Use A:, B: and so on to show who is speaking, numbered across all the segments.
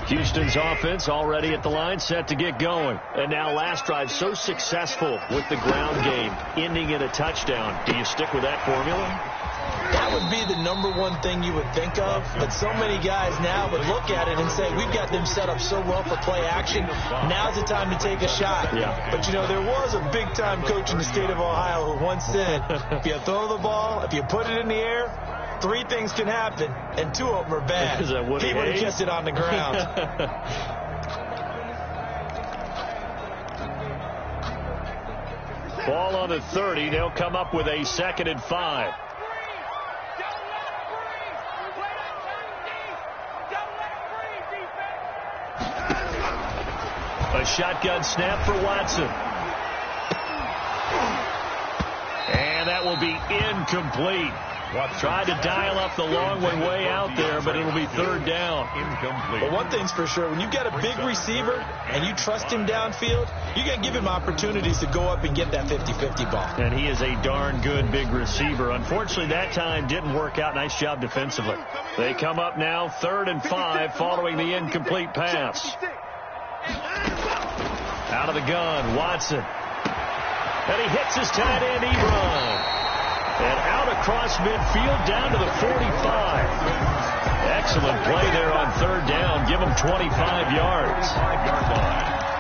A: Houston's offense already at the line, set to get going. And now last drive so successful with the ground game, ending in a touchdown. Do you stick with that formula?
B: That would be the number one thing you would think of, but so many guys now would look at it and say, we've got them set up so well for play action. Now's the time to take a shot.
A: Yeah.
B: But, you know, there was a big-time coach in the state of Ohio who once said, if you throw the ball, if you put it in the air, 3 things can happen, and 2 of them are bad.
A: Is that what
B: he would have kissed it on the ground.
A: Ball on the 30. They'll come up with a 2nd and 5. A shotgun snap for Watson. And that will be incomplete. Tried to dial up the long one way out there, but it'll be 3rd down.
C: Incomplete.
B: Well, one thing's for sure. When you've got a big receiver and you trust him downfield, you got to give him opportunities to go up and get that 50-50 ball.
A: And he is a darn good big receiver. Unfortunately, that time didn't work out. Nice job defensively. They come up now 3rd and 5 following the incomplete pass. Out of the gun, Watson. And he hits his tight end, Ebron. And out across midfield down to the 45. Excellent play there on 3rd down. Give him 25 yards.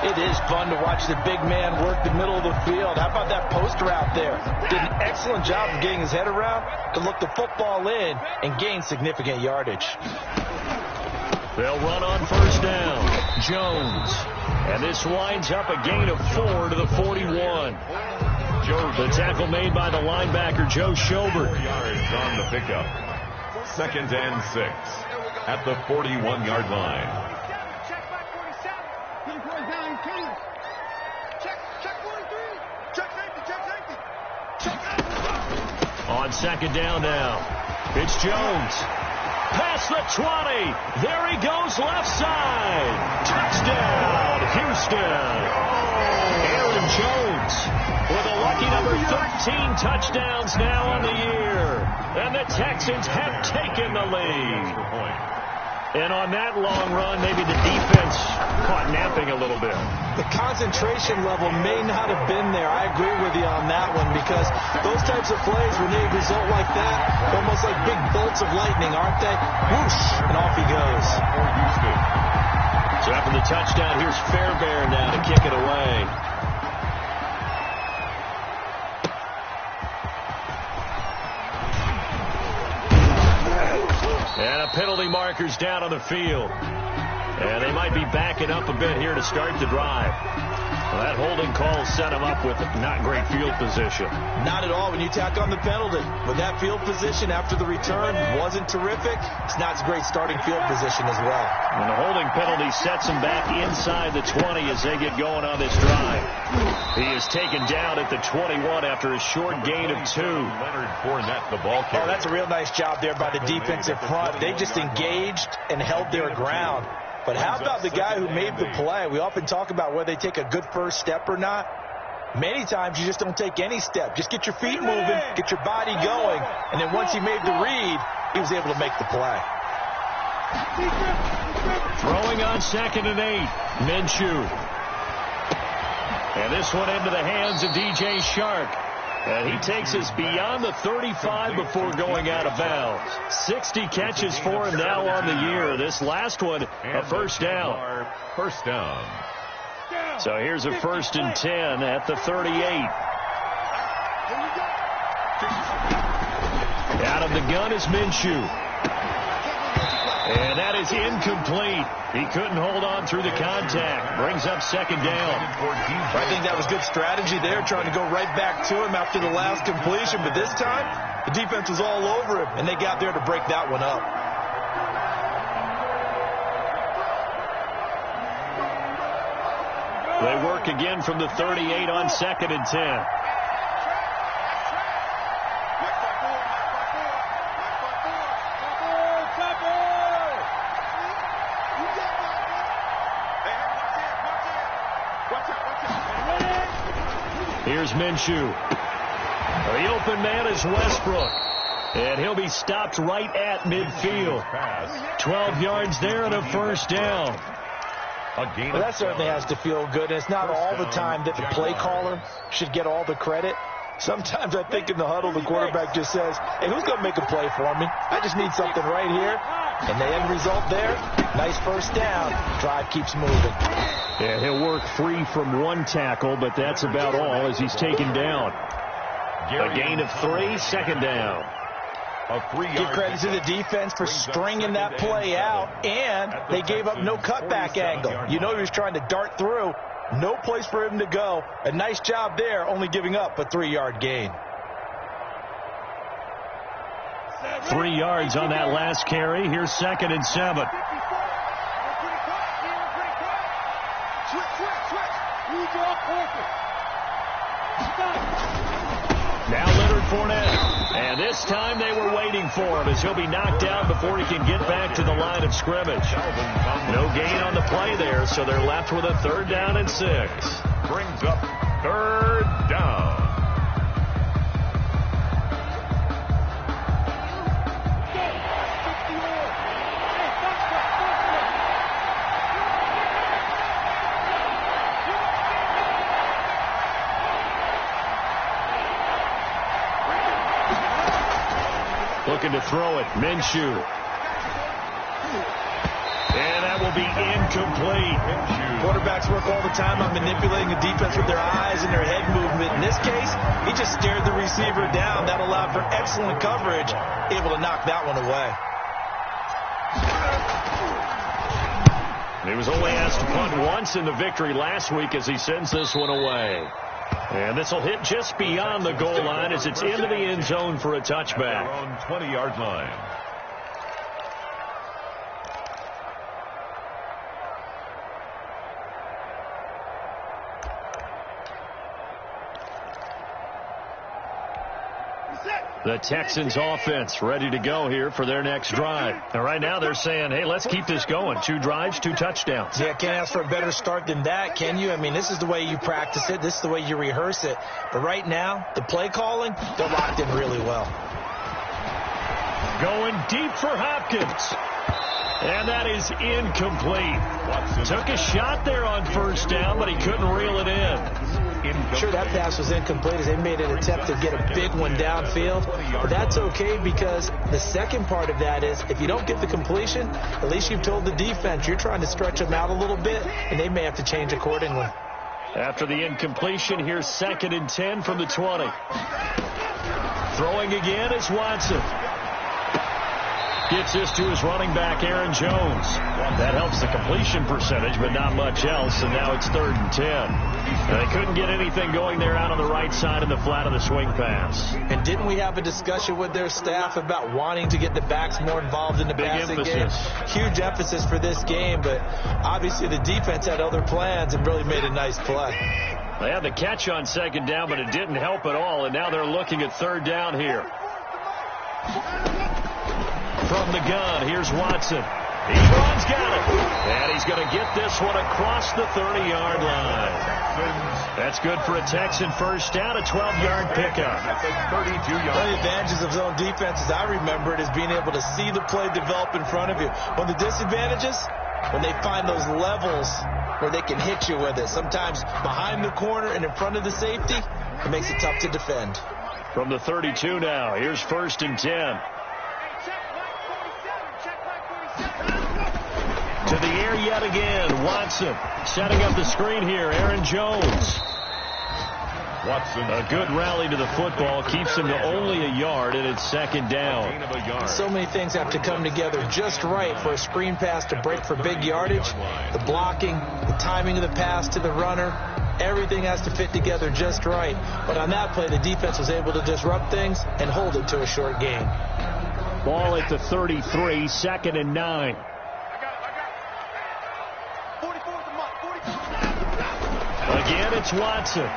B: It is fun to watch the big man work the middle of the field. How about that post route there? Did an excellent job of getting his head around to look the football in and gain significant yardage.
A: They'll run on 1st down. Jones. And this winds up a gain of 4 to the 41. The tackle made by the linebacker, Joe Schobert.
C: 4 yards on the pickup. 2nd and 6 at the 41-yard line.
D: Check back 47. Keep going down, coming. Check 43. Check safety. Check safety.
A: On 2nd down now. It's Jones. Past the 20. There he goes left side. Touchdown, Houston. Aaron Jones with a lucky number 13 touchdowns now on the year. And the Texans have taken the lead. And on that long run, maybe the defense caught napping a little bit.
B: The concentration level may not have been there. I agree with you on that one, because those types of plays, when they result like that, almost like big bolts of lightning, aren't they? Whoosh, and off he goes.
A: So after the touchdown, here's Fairbairn now to kick it away. And a penalty marker's down on the field. And they might be backing up a bit here to start the drive. Well, that holding call set him up with not great field position.
B: Not at all when you tack on the penalty. When that field position after the return wasn't terrific, it's not a great starting field position as well.
A: And the holding penalty sets him back inside the 20 as they get going on this drive. He is taken down at the 21 after a short gain of 2.
C: Leonard Fournette, the ball carrier.
B: Oh, that's a real nice job there by the defensive front. They just engaged and held their ground. But how about the guy who made the play? We often talk about whether they take a good first step or not. Many times you just don't take any step. Just get your feet moving, get your body going, and then once he made the read, he was able to make the play.
A: Throwing on 2nd and 8. Minshew. And this one into the hands of DJ Shark. And he takes us beyond the 35 before going out of bounds. 60 catches for him now on the year. This last one, a 1st down.
C: 1st down.
A: So here's a 1st and 10 at the 38. Out of the gun is Minshew. And that is incomplete. He couldn't hold on through the contact. Brings up 2nd down.
B: I think that was good strategy there, trying to go right back to him after the last completion. But this time, the defense was all over him, and they got there to break that one up.
A: They work again from the 38 on 2nd and 10. Here's Minshew. The open man is Westbrook. And he'll be stopped right at midfield. 12 yards there and a 1st down.
B: Well, that certainly has to feel good, and it's not all the time that the play caller should get all the credit. Sometimes I think in the huddle, the quarterback just says, hey, who's going to make a play for me? I just need something right here. And the end result there, nice first down. Drive keeps moving.
A: Yeah, he'll work free from one tackle, but that's about all as he's taken down. A gain of 3, second down.
B: Give credit to the defense for stringing that play out, and they gave up no cutback angle. You know he was trying to dart through. No place for him to go. A nice job there, only giving up a 3-yard gain.
A: 3 yards on that last carry. Here's 2nd and 7. Now Leonard Fournette. And this time they were waiting for him as he'll be knocked down before he can get back to the line of scrimmage. No gain on the play there, so they're left with a 3rd down and 6.
C: Brings up 3rd down.
A: Looking to throw it. Minshew. And that will be incomplete.
B: Quarterbacks work all the time on manipulating the defense with their eyes and their head movement. In this case, he just stared the receiver down. That allowed for excellent coverage, able to knock that one away.
A: He was only asked to punt once in the victory last week as he sends this one away. And this will hit just beyond the goal line as it's into the end zone for a touchback.
C: On 20-yard line.
A: The Texans offense ready to go here for their next drive. And right now they're saying, hey, let's keep this going. 2 drives, 2 touchdowns.
B: Yeah, can't ask for a better start than that, can you? I mean, this is the way you practice it. This is the way you rehearse it. But right now, the play calling, they're locked in really well.
A: Going deep for Hopkins. And that is incomplete. Took a shot there on 1st down, but he couldn't reel it in.
B: Sure, that pass was incomplete as they made an attempt to get a big one downfield. But that's okay because the second part of that is if you don't get the completion, at least you've told the defense you're trying to stretch them out a little bit, and they may have to change accordingly.
A: After the incompletion, here's 2nd and 10 from the 20. Throwing again is Watson. Gets this to his running back, Aaron Jones. That helps the completion percentage, but not much else, and now it's 3rd and 10. They couldn't get anything going there out on the right side in the flat of the swing pass.
B: And didn't we have a discussion with their staff about wanting to get the backs more involved in the passing game? Huge emphasis for this game, but obviously the defense had other plans and really made a nice play.
A: They had the catch on 2nd down, but it didn't help at all, and now they're looking at 3rd down here. From the gun, here's Watson. Ebron's got it. And he's going to get this one across the 30-yard line. That's good for a Texan first down, a 12-yard pickup.
C: That's a 32-yard.
B: One of the advantages of zone defense, as I remember it, is being able to see the play develop in front of you. One of the disadvantages, when they find those levels where they can hit you with it. Sometimes behind the corner and in front of the safety, it makes it tough to defend.
A: From the 32 now, here's 1st and 10. To the air yet again. Watson setting up the screen here. Aaron Jones.
C: Watson.
A: A good rally to the football. Keeps him to only a yard, and it's 2nd down.
B: So many things have to come together just right for a screen pass to break for big yardage. The blocking, the timing of the pass to the runner. Everything has to fit together just right. But on that play, the defense was able to disrupt things and hold it to a short gain.
A: Ball at the 33, 2nd and 9. Again, it's Watson. And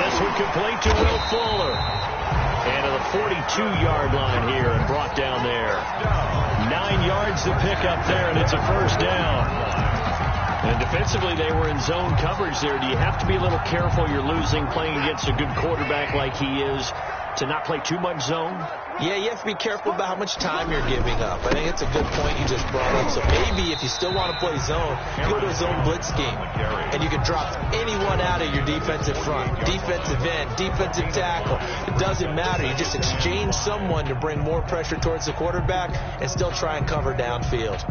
A: this one complete to Will Fuller. And to the 42-yard line here and brought down there. 9 yards to pick up there, and it's a 1st down. And defensively, they were in zone coverage there. Do you have to be a little careful? You're losing playing against a good quarterback like he is. to not play too much zone?
B: Yeah, you have to be careful about how much time you're giving up. I think it's a good point you just brought up. So maybe if you still want to play zone, you go to a zone blitz scheme, and you can drop anyone out of your defensive front, defensive end, defensive tackle. It doesn't matter. You just exchange someone to bring more pressure towards the quarterback and still try and cover downfield.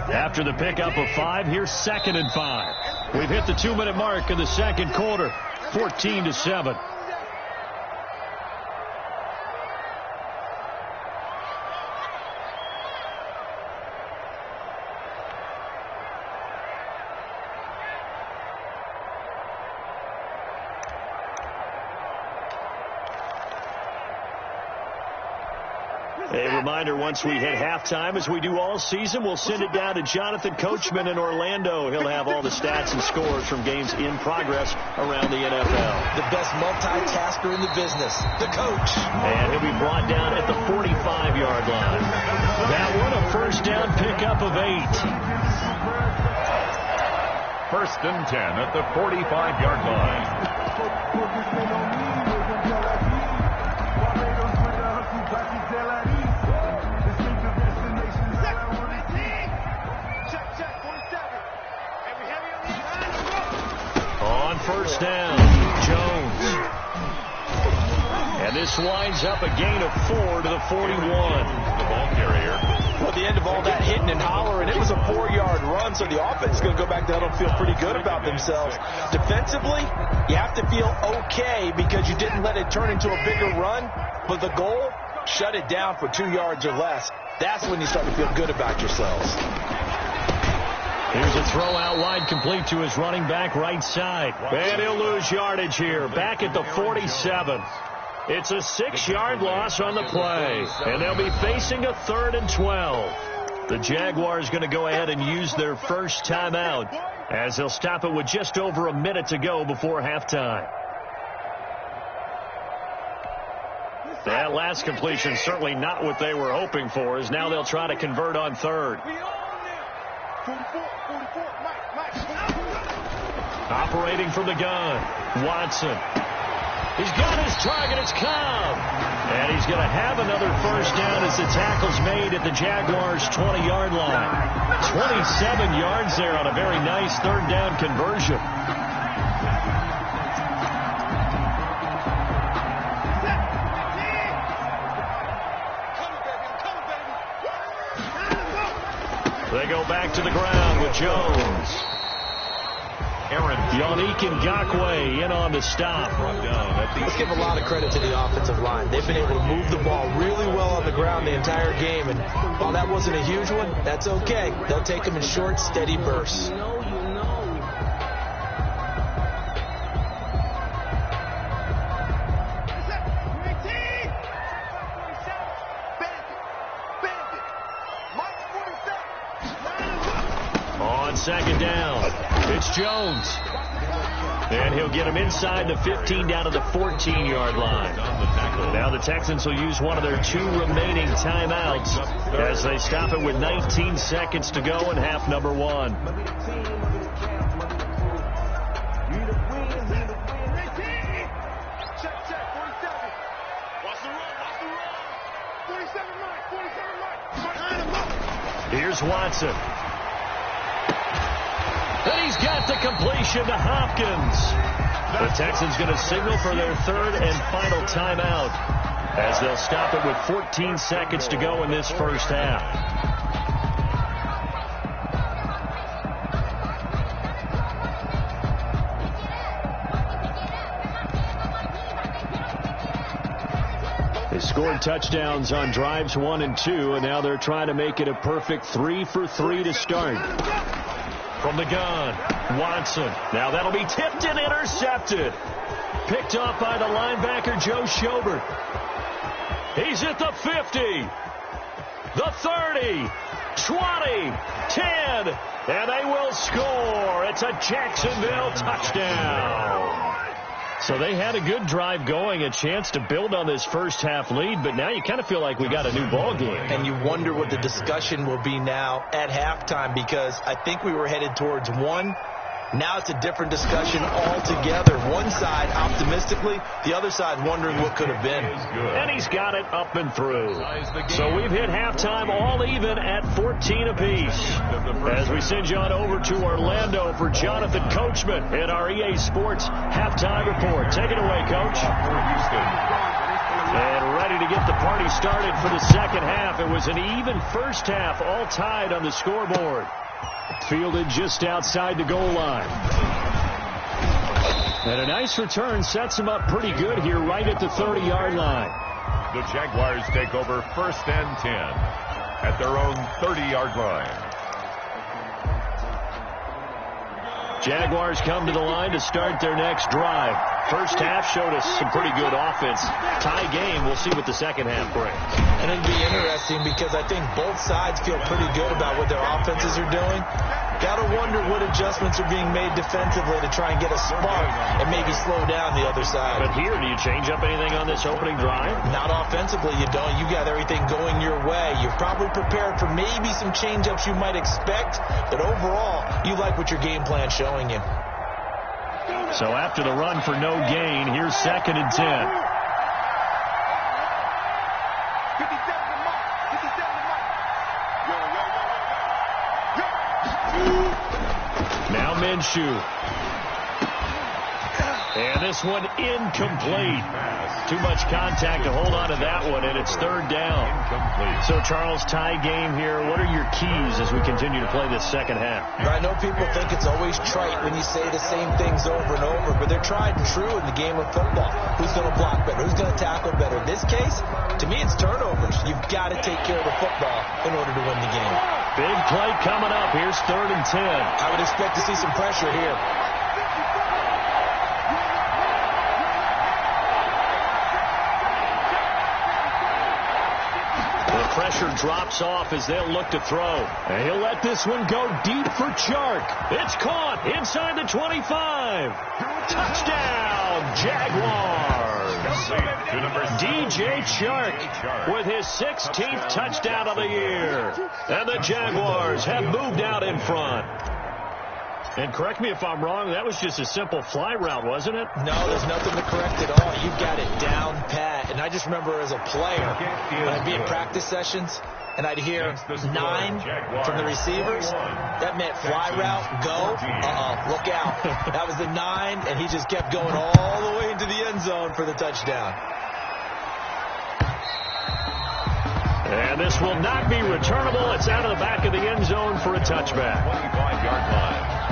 A: After the pickup of 5, here's 2nd and 5. We've hit the 2-minute mark in the second quarter, 14-7. A reminder, once we hit halftime, as we do all season, we'll send it down to Jonathan Coachman in Orlando. He'll have all the stats and scores from games in progress around the NFL.
B: The best multitasker in the business, the coach.
A: And he'll be brought down at the 45-yard line. That one, a first down pickup of 8.
C: 1st and 10 at the 45-yard line.
A: On first down, Jones. And this winds up a gain of 4 to the 41.
C: The ball carrier.
B: Well, at the end of all that hitting and hollering, it was a 4-yard run, so the offense is going to go back there and feel pretty good about themselves. Defensively, you have to feel okay because you didn't let it turn into a bigger run, but the goal, shut it down for 2 yards or less. That's when you start to feel good about yourselves.
A: Here's a throw out wide, complete to his running back right side. And he'll lose yardage here, back at the 47. It's a 6-yard loss on the play, and they'll be facing a 3rd and 12. The Jaguars going to go ahead and use their first timeout, as they'll stop it with just over a minute to go before halftime. That last completion certainly not what they were hoping for, as now they'll try to convert on 3rd. Operating from the gun, Watson. He's got his target. It's Cobb. And he's going to have another first down as the tackle's made at the Jaguars' 20-yard line. 27 yards there on a very nice 3rd down conversion. They go back to the ground with Jones. Yannick Ngakoue in on the stop.
B: Let's give a lot of credit to the offensive line. They've been able to move the ball really well on the ground the entire game. And while that wasn't a huge one, that's okay. They'll take them in short, steady bursts.
A: On 2nd down, it's Jones. And he'll get him inside the 15 down to the 14-yard line. Now the Texans will use one of their 2 remaining timeouts as they stop it with 19 seconds to go in half number 1. Here's Watson. And he's got the completion to Hopkins. The Texans going to signal for their 3rd and final timeout as they'll stop it with 14 seconds to go in this first half. They scored touchdowns on drives 1 and 2, and now they're trying to make it a perfect 3 for 3 to start. From the gun, Watson. Now that'll be tipped and intercepted. Picked off by the linebacker, Joe Schobert. He's at the 50, the 30, 20, 10, and they will score. It's a Jacksonville touchdown. So they had a good drive going, a chance to build on this first half lead, but now you kind of feel like we got a new ball game.
B: And you wonder what the discussion will be now at halftime, because I think we were headed towards one. Now it's a different discussion altogether. One side optimistically, the other side wondering what could have been.
A: And he's got it up and through. So we've hit halftime all even at 14 apiece. As we send you on over to Orlando for Jonathan Coachman in our EA Sports halftime report. Take it away, Coach. And ready to get the party started for the second half. It was an even first half, all tied on the scoreboard. Fielded just outside the goal line. And a nice return sets him up pretty good here right at the 30-yard line.
C: The Jaguars take over 1st and 10 at their own 30-yard line.
A: Jaguars come to the line to start their next drive. First half showed us some pretty good offense. Tie game. We'll see what the second half brings.
B: And it'll be interesting because I think both sides feel pretty good about what their offenses are doing. Got to wonder what adjustments are being made defensively to try and get a spark and maybe slow down the other side.
A: But here, do you change up anything on this opening drive?
B: Not offensively, you don't. You got everything going your way. You're probably prepared for maybe some change-ups you might expect, but overall, you like what your game plan's showing you.
A: So after the run for no gain, here's 2nd and 10. Now Minshew. And this one incomplete. Too much contact to hold on to that one, and it's 3rd down.
C: Incomplete.
A: So, Charles, tie game here. What are your keys as we continue to play this second half?
B: I know people think it's always trite when you say the same things over and over, but they're tried and true in the game of football. Who's going to block better? Who's going to tackle better? In this case, to me, it's turnovers. You've got to take care of the football in order to win the game.
A: Big play coming up. Here's 3rd and 10.
B: I would expect to see some pressure here.
A: Pressure drops off as they'll look to throw. And he'll let this one go deep for Chark. It's caught inside the 25. Touchdown, Jaguars. DJ Chark with his 16th touchdown of the year. And the Jaguars have moved out in front. And correct me if I'm wrong, that was just a simple fly route, wasn't it?
B: No, there's nothing to correct at all. You've got it down pat. And I just remember as a player, when I'd be in practice sessions, and I'd hear 9 from the receivers, that meant fly route, go, look out. That was the 9, and he just kept going all the way into the end zone for the touchdown.
A: And this will not be returnable. It's out of the back of the end zone for a touchback.
C: 25-yard line.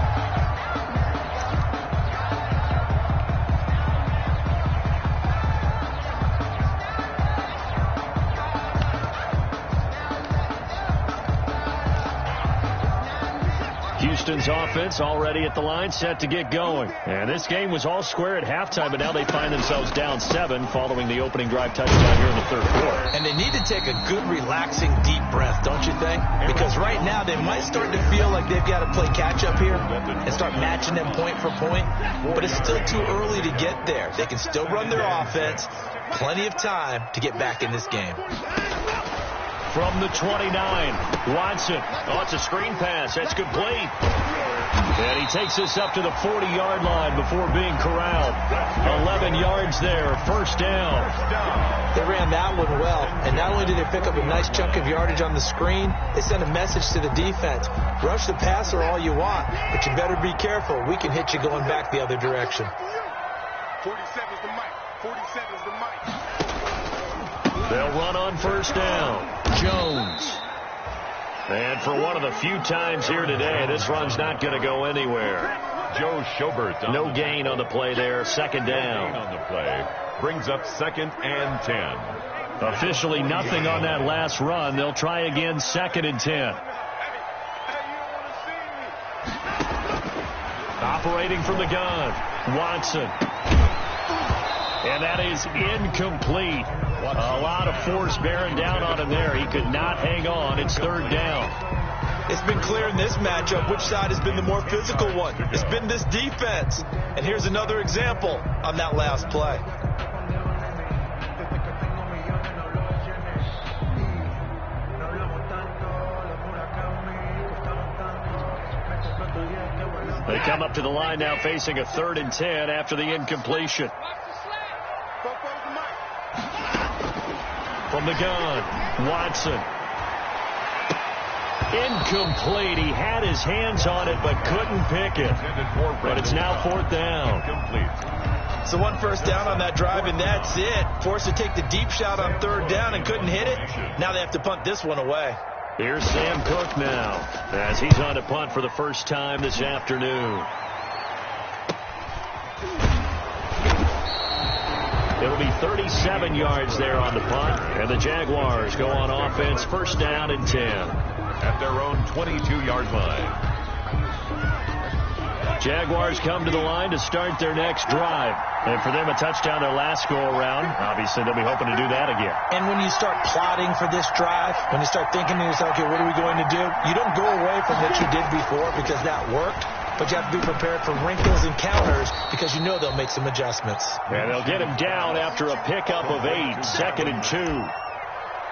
A: Houston's offense already at the line, set to get going. And this game was all square at halftime, but now they find themselves down 7 following the opening drive touchdown here in the 3rd quarter.
B: And they need to take a good, relaxing, deep breath, don't you think? Because right now they might start to feel like they've got to play catch-up here and start matching them point for point. But it's still too early to get there. They can still run their offense. Plenty of time to get back in this game.
A: From the 29, Watson. Oh, it's a screen pass. That's complete. And he takes this up to the 40-yard line before being corralled. 11 yards there, 1st down.
B: They ran that one well. And not only did they pick up a nice chunk of yardage on the screen, they sent a message to the defense. Rush the passer all you want, but you better be careful. We can hit you going back the other direction.
D: 47's the mic. 47's the mic.
A: They'll run on 1st down. Jones. And for one of the few times here today, this run's not going to go anywhere.
C: Joe Schobert.
A: No gain on the play there. 2nd down.
C: On the play. Brings up 2nd and 10.
A: Officially nothing on that last run. They'll try again 2nd and 10. Operating from the gun. Watson. And that is incomplete. A lot of force bearing down on him there. He could not hang on. It's 3rd down.
B: It's been clear in this matchup which side has been the more physical one. It's been this defense. And here's another example on that last play.
A: They come up to the line now facing a 3rd and 10 after the incompletion. From the gun, Watson. Incomplete. He had his hands on it but couldn't pick it. But it's now 4th down.
B: So 1 first down on that drive, and that's it. Forced to take the deep shot on 3rd down and couldn't hit it. Now they have to punt this one away.
A: Here's Sam Cook now as he's on to punt for the first time this afternoon. It'll be 37 yards there on the punt, and the Jaguars go on offense 1st down and 10.
C: At their own 22-yard line.
A: Jaguars come to the line to start their next drive. And for them, a touchdown their last go-around. Obviously, they'll be hoping to do that again.
B: And when you start plotting for this drive, when you start thinking to yourself, okay, what are we going to do? You don't go away from what you did before because that worked. But you have to be prepared for wrinkles and counters because you know they'll make some adjustments.
A: And they'll get him down after a pickup of 8, 2nd and 2.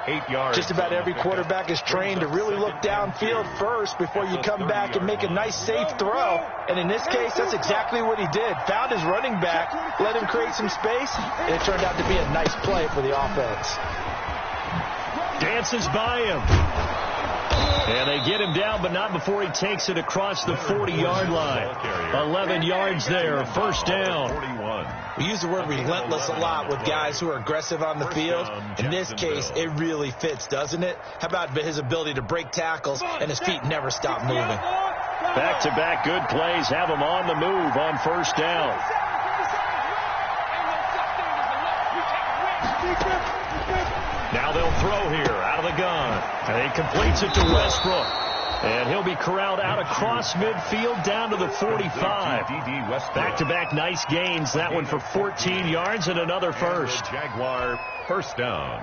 C: 8 yards.
B: Just about every quarterback is trained to really look downfield first before you come back and make a nice, safe throw. And in this case, that's exactly what he did. Found his running back, let him create some space, and it turned out to be a nice play for the offense.
A: Dances by him. And they get him down, but not before he takes it across the 40-yard line. 11 yards there, 1st down.
B: We use the word relentless a lot with guys who are aggressive on the field. In this case, it really fits, doesn't it? How about his ability to break tackles and his feet never stop moving?
A: Back-to-back good plays have him on the move on 1st down. Now they'll throw here out of the gun. And he completes it to Westbrook. And he'll be corralled out across midfield down to the 45. Back-to-back nice gains. That one for 14 yards and another first.
C: Jaguar 1st down.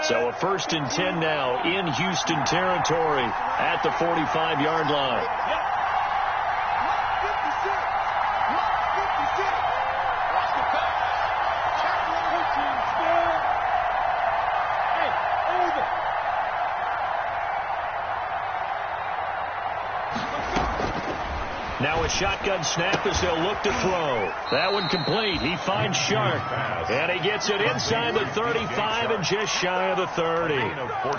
A: So a 1st and 10 now in Houston territory at the 45-yard line. Now a shotgun snap as they'll look to throw. That one complete. He finds Sharp. And he gets it inside the 35 and just shy of the 30.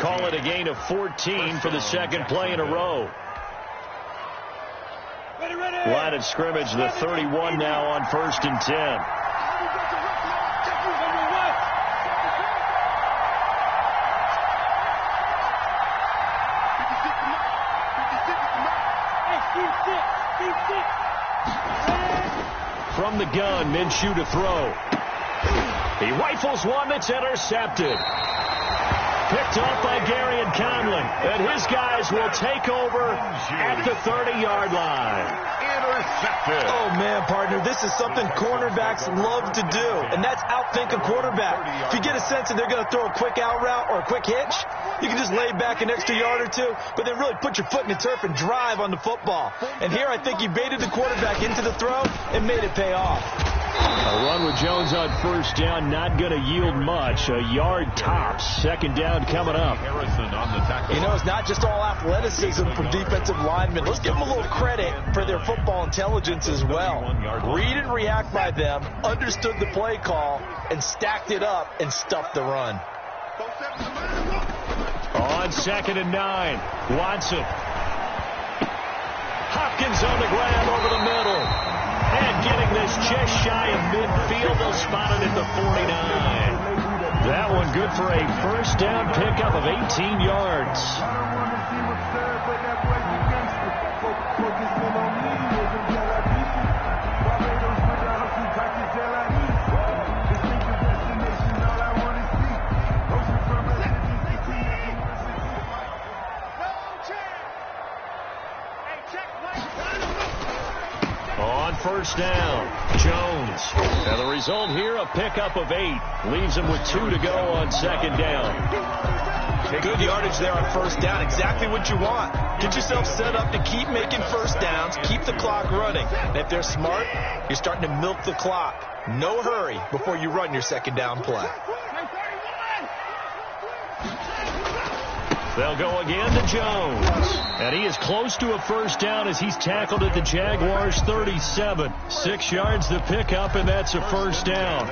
A: Call it a gain of 14 for the 2nd play in a row. Line of scrimmage, the 31 now on 1st and 10. From the gun, Minshew to throw. He rifles one that's intercepted. Picked off by Gary and Conlon. And his guys will take over at the 30-yard line.
C: Intercepted.
B: Oh, man, partner, this is something cornerbacks love to do, and that's outthink a quarterback. If you get a sense that they're going to throw a quick out route or a quick hitch, you can just lay back an extra yard or two, but then really put your foot in the turf and drive on the football. And here I think he baited the quarterback into the throw and made it pay off.
A: A run with Jones on 1st down, not going to yield much. A yard tops. 2nd down coming up.
C: Harrison on the tackle.
B: You know, it's not just all athleticism from defensive linemen. Let's give them a little credit for their football intelligence as well. Read and react by them, understood the play call, and stacked it up and stuffed the run.
A: On 2nd and 9, Watson. Hopkins on the grab over the middle. And getting this just shy of midfield, they'll spot it at the 49. That one good for a 1st down pickup of 18 yards. first down. Jones. And the result here, a pickup of 8. Leaves him with 2 to go on second down.
B: Good yardage there on first down. Exactly what you want. Get yourself set up to keep making first downs. Keep the clock running. And if they're smart, you're starting to milk the clock. No hurry before you run your second down play.
A: They'll go again to Jones. And he is close to a first down as he's tackled at the Jaguars' 37. 6 yards to pick up, and that's a first down.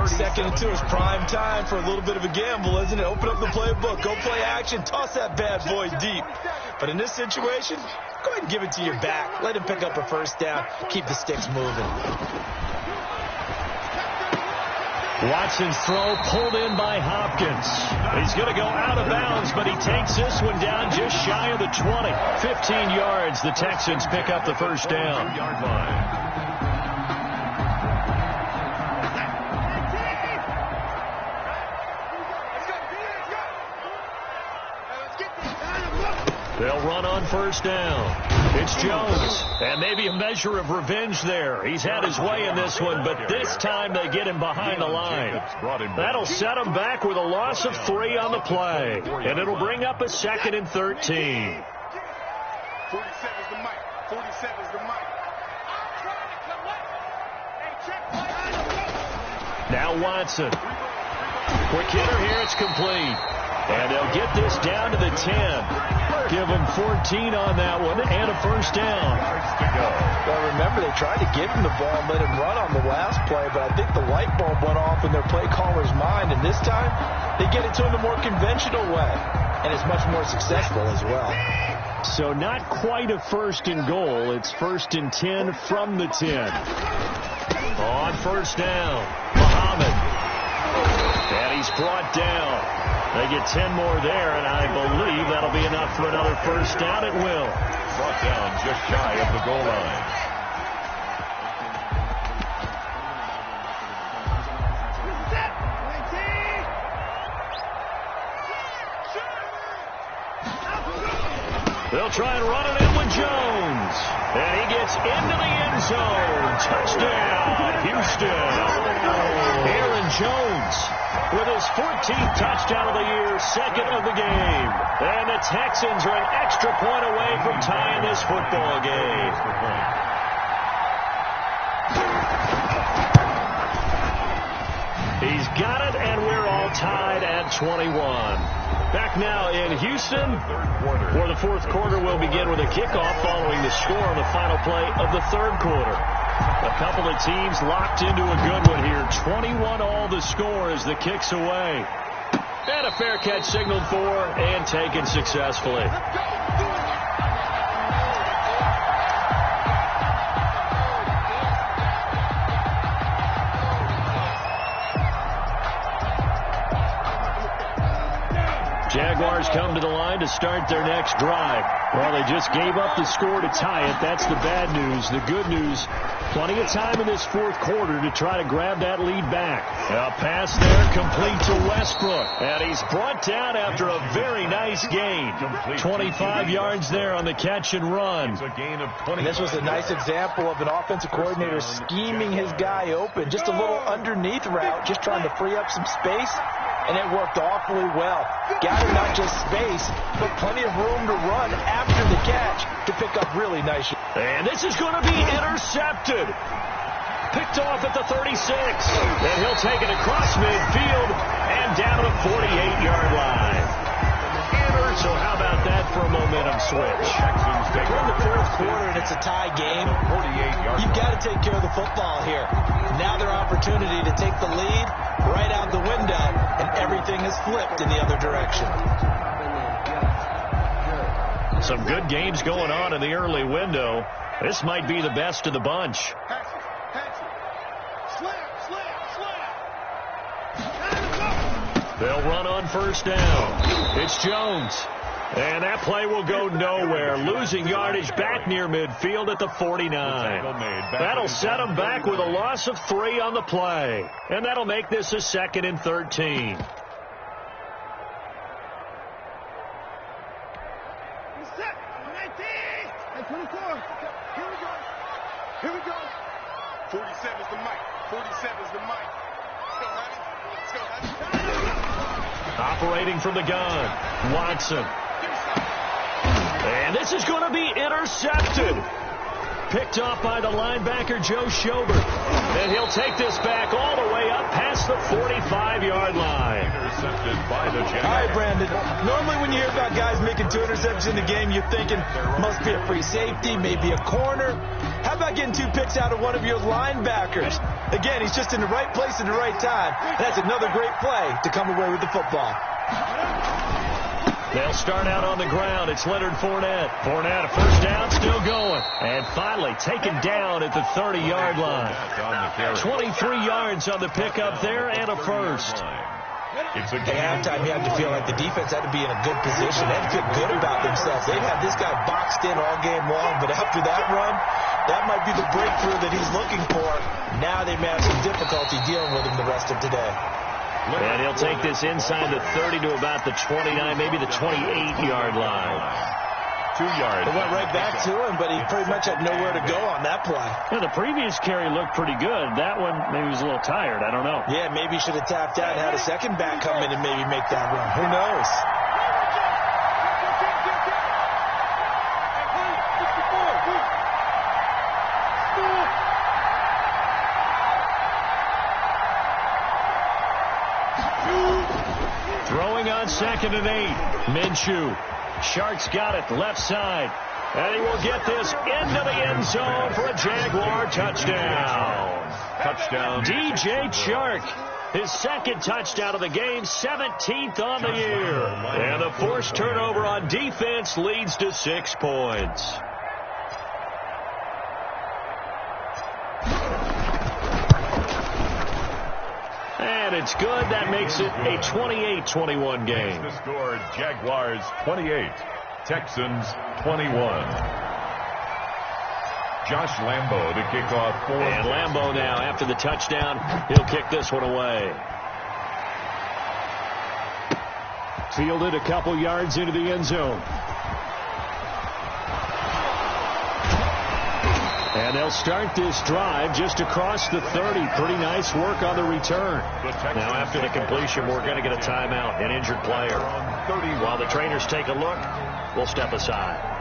B: Second and 2 is prime time for a little bit of a gamble, isn't it? Open up the playbook. Go play action. Toss that bad boy deep. But in this situation, go ahead and give it to your back. Let him pick up a first down. Keep the sticks moving.
A: Watson's throw pulled in by Hopkins. He's going to go out of bounds, but he takes this one down just shy of the 20. 15 yards. The Texans pick up the first down. They'll run on first down. It's Jones, and maybe a measure of revenge there. He's had his way in this one, but this time they get him behind the line. That'll set him back with a loss of 3 on the play, and it'll bring up a second and 13.
D: 47's the mic. 47's the mic.
A: Now Watson. Quick hitter here, it's complete. And they'll get this down to the 10. Give him 14 on that one and a first down.
B: Well, remember, they tried to give him the ball and let him run on the last play, but I think the light bulb went off in their play caller's mind, and this time they get it to him the more conventional way, and it's much more successful as well.
A: So not quite a first and goal. It's first and 10 from the 10. On first down, Muhammad. And he's brought down. They get 10 more there, and I believe that'll be enough for another first down. It will.
C: Brought down just shy of the goal line.
A: They'll try and run it in with Jones. And he gets into the end zone. Touchdown, Houston. Aaron Jones with his 14th touchdown of the year, second of the game. And the Texans are an extra point away from tying this football game. He's got it, and we're all tied at 21. Back now in Houston, where the fourth quarter will begin with a kickoff following the score on the final play of the third quarter. A couple of teams locked into a good one here. 21 all the score as the kick's away. And a fair catch signaled for and taken successfully. Jaguars come to the line to start their next drive. Well, they just gave up the score to tie it. That's the bad news. The good news, plenty of time in this fourth quarter to try to grab that lead back. A pass there complete to Westbrook. And he's brought down after a very nice gain. 25 yards there on the catch and run.
B: And this was a nice example of an offensive coordinator scheming his guy open. Just a little underneath route, just trying to free up some space. And it worked awfully well. Got him not just space, but plenty of room to run after the catch to pick up really nice.
A: And this is going to be intercepted. Picked off at the 36. And he'll take it across midfield and down to the 48-yard line. So how about that for a momentum switch?
B: We're in the fourth quarter and it's a tie game. You've got to take care of the football here. Now their opportunity to take the lead right out the window, and everything is flipped in the other direction.
A: Some good games going on in the early window. This might be the best of the bunch. They'll run on first down. It's Jones. And that play will go nowhere. Losing yardage back near midfield at the 49. That'll set them back with a loss of 3 on the play. And that'll make this a second and 13.
D: Here we go. 47 is the mic. 47 is the mic. Let's go, honey. Let's go, honey.
A: Operating from the gun, Watson. And this is going to be intercepted. Picked off by the linebacker, Joe Schobert. And he'll take this back all the way up past the 45-yard line.
C: Intercepted by the Jaguars.
B: All right, Brandon. Normally when you hear about guys making 2 interceptions in the game, you're thinking must be a free safety, maybe a corner. How about getting 2 picks out of one of your linebackers? Again, he's just in the right place at the right time. That's another great play to come away with the football.
A: They'll start out on the ground. It's Leonard Fournette. Fournette, a first down, still going. And finally taken down at the 30-yard line. 23 yards on the pickup there and a first.
C: It's a
B: At halftime, you had to feel like the defense had to be in a good position. They had to feel good about themselves. They've had this guy boxed in all game long, but after that run, that might be the breakthrough that he's looking for. Now they may have some difficulty dealing with him the rest of today.
A: And he'll take this inside the 30 to about the 29, maybe the 28-yard line.
C: 2 yards.
B: It went right back to him, but he pretty much had nowhere to go on that play.
A: Yeah, the previous carry looked pretty good. That one, maybe he was a little tired. I don't know.
B: Yeah, maybe he should have tapped out and had a second back come in and maybe make that run. Who knows?
A: Throwing on 2nd and 8. Minshew. Sharks got it left side. And he will get this into the end zone for a Jaguar touchdown.
C: Touchdown.
A: DJ Chark. His 2nd touchdown of the game, 17th on the year. And the forced turnover on defense leads to 6 points. And it's good. That makes it a 28-21 game.
C: The score, Jaguars 28, Texans 21. Josh Lambo to kick off for.
A: And Lambo now, after the touchdown, he'll kick this one away. Fielded a couple yards into the end zone. And they'll start this drive just across the 30. Pretty nice work on the return. Now after the completion, we're going to get a timeout, an injured player. While the trainers take a look, we'll step aside.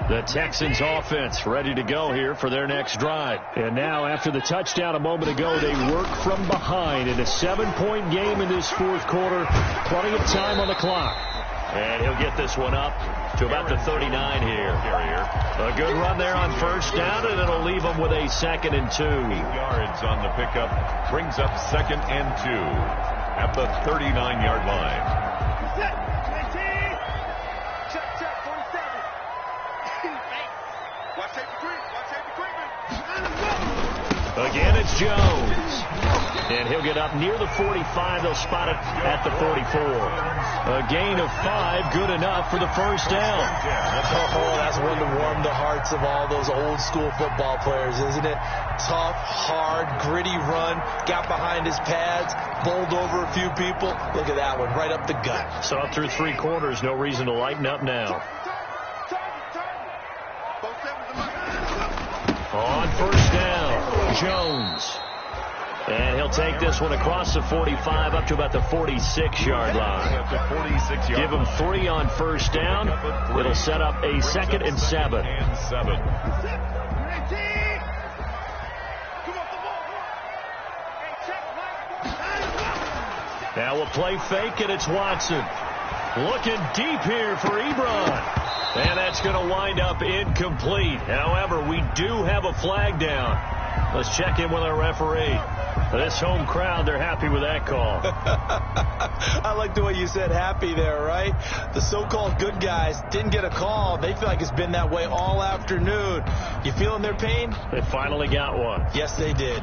A: The Texans offense ready to go here for their next drive. And now after the touchdown a moment ago, they work from behind in a 7-point game in this 4th quarter. Plenty of time on the clock. And he'll get this one up to about the 39 here. A good run there on first down, and it'll leave them with a 2nd and 2.
C: 8 yards on the pickup. Brings up 2nd and 2 at the 39-yard line.
A: Again, it's Jones. And he'll get up near the 45. They'll spot it at the 44. A gain of 5, good enough for the first down.
B: Oh, that's one to warm the hearts of all those old school football players, isn't it? Tough, hard, gritty run. Got behind his pads, bowled over a few people. Look at that one, right up the gut.
A: So up through 3 quarters, no reason to lighten up now. On first down, Jones. And he'll take this one across the 45 up to about the 46-yard line. Give him 3 on first down. It'll set up a 2nd and 7. Now we'll play fake, and it's Watson. Looking deep here for Ebron. And that's going to wind up incomplete. However, we do have a flag down. Let's check in with our referee. This home crowd, they're happy with that call.
B: I like the way you said happy there, right? The so-called good guys didn't get a call. They feel like it's been that way all afternoon. You feeling their pain?
A: They finally got one.
B: Yes, they did.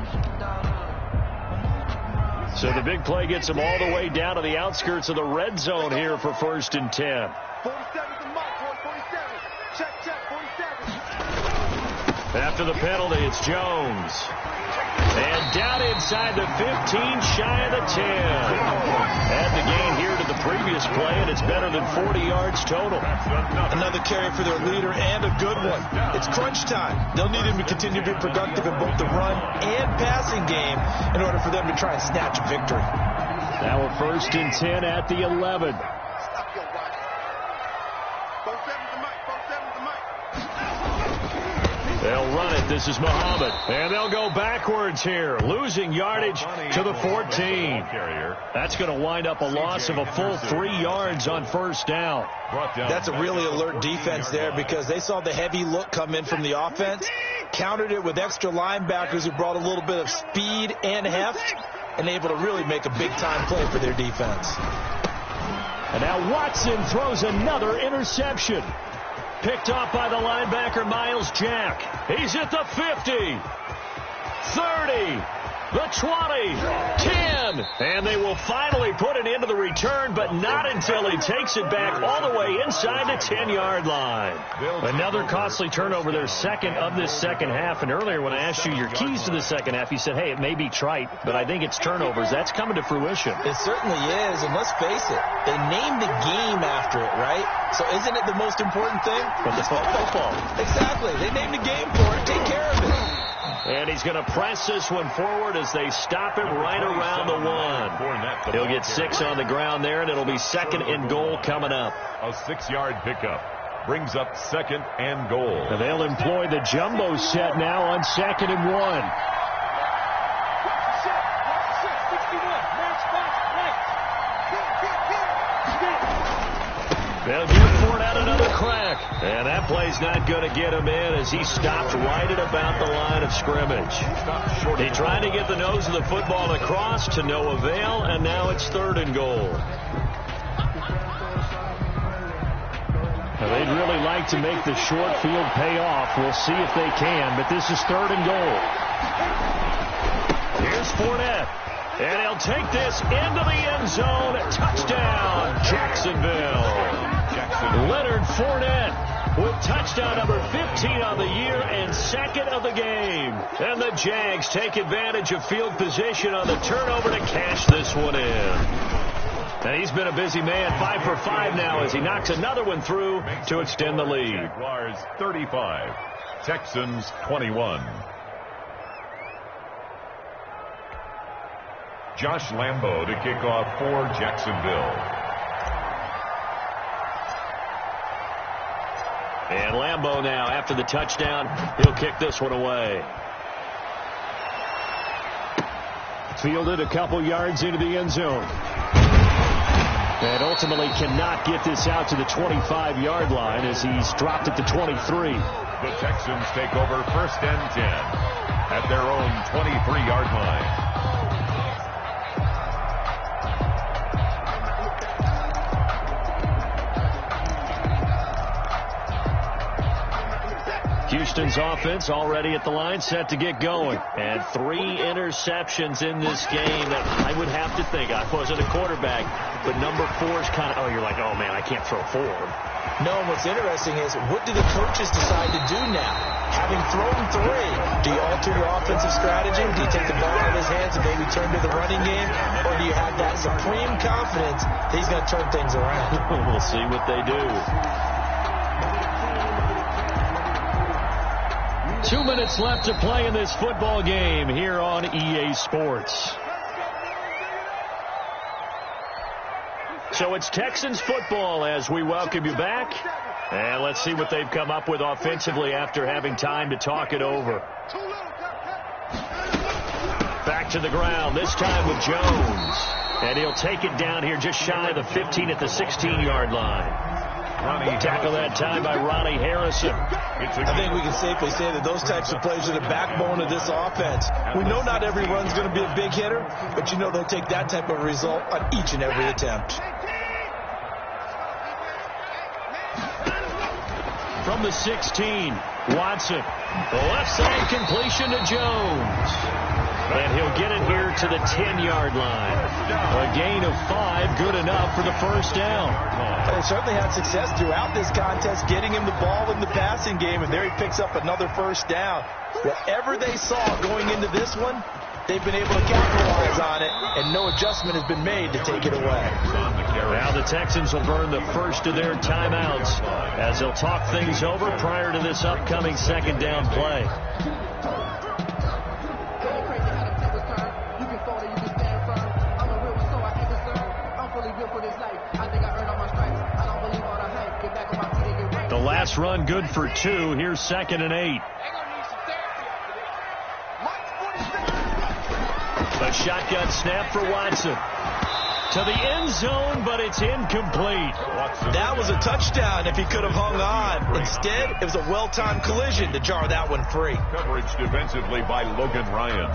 A: So the big play gets them all the way down to the outskirts of the red zone here for 1st and 10.
D: 47's the mark, boy. 47. Check, 47.
A: After the penalty, it's Jones. And down inside the 15, shy of the 10. Add the gain here to the previous play, and it's better than 40 yards total.
B: Another carry for their leader, and a good one. It's crunch time. They'll need him to continue to be productive in both the run and passing game in order for them to try and snatch a victory.
A: Now we're 1st and 10 at the 11. They'll run it. This is Muhammad. And they'll go backwards here, losing yardage to the 14. That's going to wind up a loss of a full 3 yards on 1st down.
B: That's a really alert defense there because they saw the heavy look come in from the offense, countered it with extra linebackers who brought a little bit of speed and heft, and able to really make a big-time play for their defense.
A: And now Watson throws another interception. Picked off by the linebacker, Miles Jack. He's at the 50, 30, the 20, 10. And they will finally put an end to the return, but not until he takes it back all the way inside the 10-yard line. Another costly turnover, their second of this second half. And earlier when I asked you your keys to the second half, you said, hey, it may be trite, but I think it's turnovers. That's coming to fruition.
B: It certainly is, and let's face it, they named the game after it, right? So isn't it the most important thing?
A: But it's football.
B: Exactly. They named the game for it. Take care of it.
A: And he's going to press this one forward as they stop it right around the 1. He'll get 6 on the ground there, and it'll be 2nd and goal coming up.
C: A 6-yard pickup brings up 2nd and goal.
A: And they'll employ the jumbo set now on 2nd and 1. They'll give Fournette another crack. And that play's not going to get him in as he stopped right at about the line of scrimmage. He tried to get the nose of the football across to no avail, and now it's 3rd and goal. Now they'd really like to make the short field pay off. We'll see if they can, but this is 3rd and goal. Here's Fournette. And he'll take this into the end zone. Touchdown, Jacksonville. Leonard Fournette with touchdown number 15 on the year and 2nd of the game. And the Jags take advantage of field position on the turnover to cash this one in. And he's been a busy man, 5 for 5 now as he knocks another one through to extend the lead.
C: Jaguars 35, Texans 21. Josh Lambo to kick off for Jacksonville.
A: And Lambo now, after the touchdown, he'll kick this one away. Fielded a couple yards into the end zone. And ultimately cannot get this out to the 25-yard line as he's dropped at the 23.
C: The Texans take over 1st and 10 at their own 23-yard line.
A: Houston's offense already at the line, set to get going. And 3 interceptions in this game that I would have to think. I wasn't a quarterback, but number 4 is kind of, oh, you're like, oh, man, I can't throw 4.
B: No, and what's interesting is, what do the coaches decide to do now? Having thrown 3, do you alter your offensive strategy? Do you take the ball out of his hands and maybe turn to the running game? Or do you have that supreme confidence that he's going to turn things around?
A: We'll see what they do. 2 minutes left to play in this football game here on EA Sports. So it's Texans football as we welcome you back. And let's see what they've come up with offensively after having time to talk it over. Back to the ground, this time with Jones. And he'll take it down here just shy of the 15 at the 16-yard line. Tackle that time by Ronnie Harrison.
B: I think we can safely say that those types of plays are the backbone of this offense. We know not every run's going to be a big hitter, but you know they'll take that type of result on each and every attempt.
A: From the 16, Watson. The left side completion to Jones. And he'll get it here to the 10-yard line. A gain of 5, good enough for the 1st down.
B: They certainly had success throughout this contest, getting him the ball in the passing game, and there he picks up another 1st down. Whatever they saw going into this one, they've been able to capitalize on it, and no adjustment has been made to take it away.
A: Now the Texans will burn the first of their timeouts as they'll talk things over prior to this upcoming second down play. The last run good for 2. Here's 2nd and 8. A shotgun snap for Watson. To the end zone, but it's incomplete.
B: That was a touchdown if he could have hung on. Instead, it was a well-timed collision to jar that one free.
C: Coverage defensively by Logan Ryan.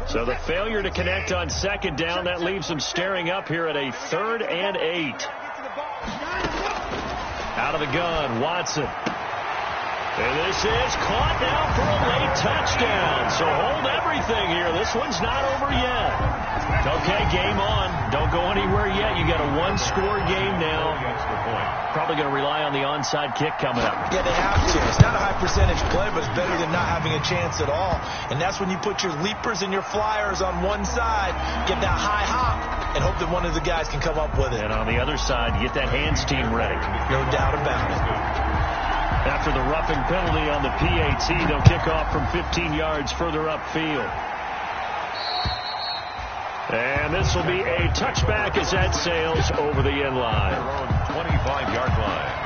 A: So the failure to connect on second down, that leaves them staring up here at a 3rd and 8. Out of the gun, Watson. And this is caught now for a late touchdown. So hold everything here. This one's not over yet. Okay, game on. Don't go anywhere yet. You got a 1-score game now. Probably going to rely on the onside kick coming up.
B: Yeah, they have to. It's not a high percentage play, but it's better than not having a chance at all. And that's when you put your leapers and your flyers on one side, get that high hop, and hope that one of the guys can come up with it.
A: And on the other side, get that hands team ready.
B: No doubt about it.
A: After the roughing penalty on the PAT, they'll kick off from 15 yards further upfield. And this will be a touchback as that sails over the end line.
C: Their own 25-yard line.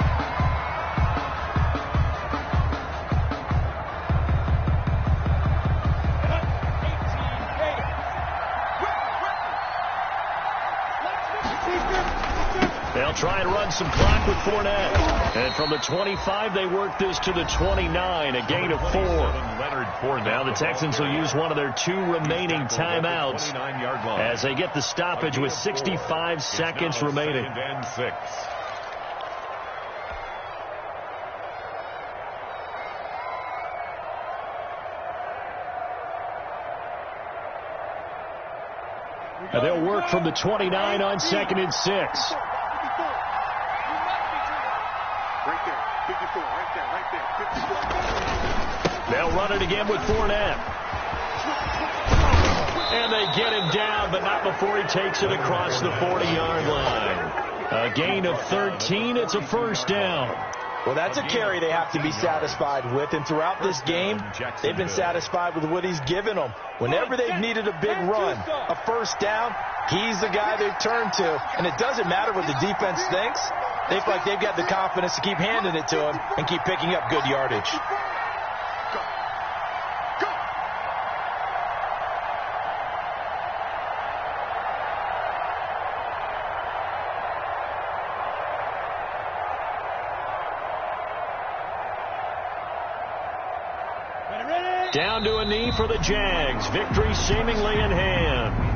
A: They'll try and run some clock with Fournette. And from the 25, they work this to the 29, a gain of 4. Now the Texans will use one of their 2 remaining timeouts as they get the stoppage with 65 seconds remaining.
C: And 6.
A: And they'll work from the 29 on 2nd and 6.
D: Right there, 54, right there, 54.
A: They'll run it again with Fournette. And they get him down, but not before he takes it across the 40-yard line. A gain of 13. It's a first down.
B: Well, that's a carry they have to be satisfied with, and throughout this game, they've been satisfied with what he's given them. Whenever they've needed a big run, a first down, he's the guy they've turned to, and it doesn't matter what the defense thinks. They feel like they've got the confidence to keep handing it to him and keep picking up good yardage.
A: Down to a knee for the Jags. Victory seemingly in hand.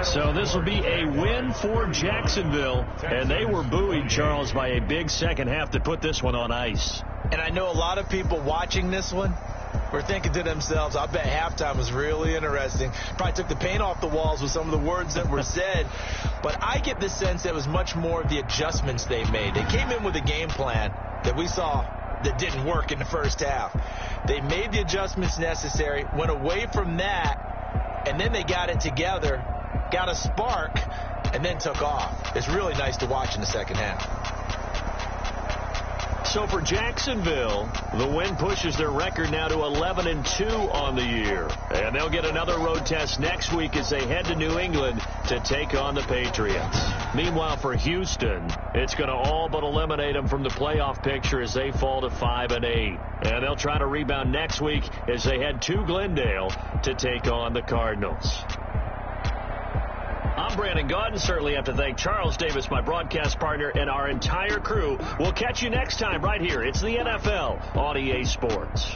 A: So this will be a win for Jacksonville, and they were buoyed, Charles, by a big second half that put this one on ice.
B: And I know a lot of people watching this one were thinking to themselves, I bet halftime was really interesting. Probably took the paint off the walls with some of the words that were said. But I get the sense that it was much more of the adjustments they made. They came in with a game plan that we saw that didn't work in the first half. They made the adjustments necessary, went away from that, and then they got it together, got a spark, and then took off. It's really nice to watch in the second half.
A: So for Jacksonville, the win pushes their record now to 11-2 on the year. And they'll get another road test next week as they head to New England to take on the Patriots. Meanwhile, for Houston, it's going to all but eliminate them from the playoff picture as they fall to 5-8. And they'll try to rebound next week as they head to Glendale to take on the Cardinals. I'm Brandon Gaudin. Certainly have to thank Charles Davis, my broadcast partner, and our entire crew. We'll catch you next time right here. It's the NFL on EA Sports.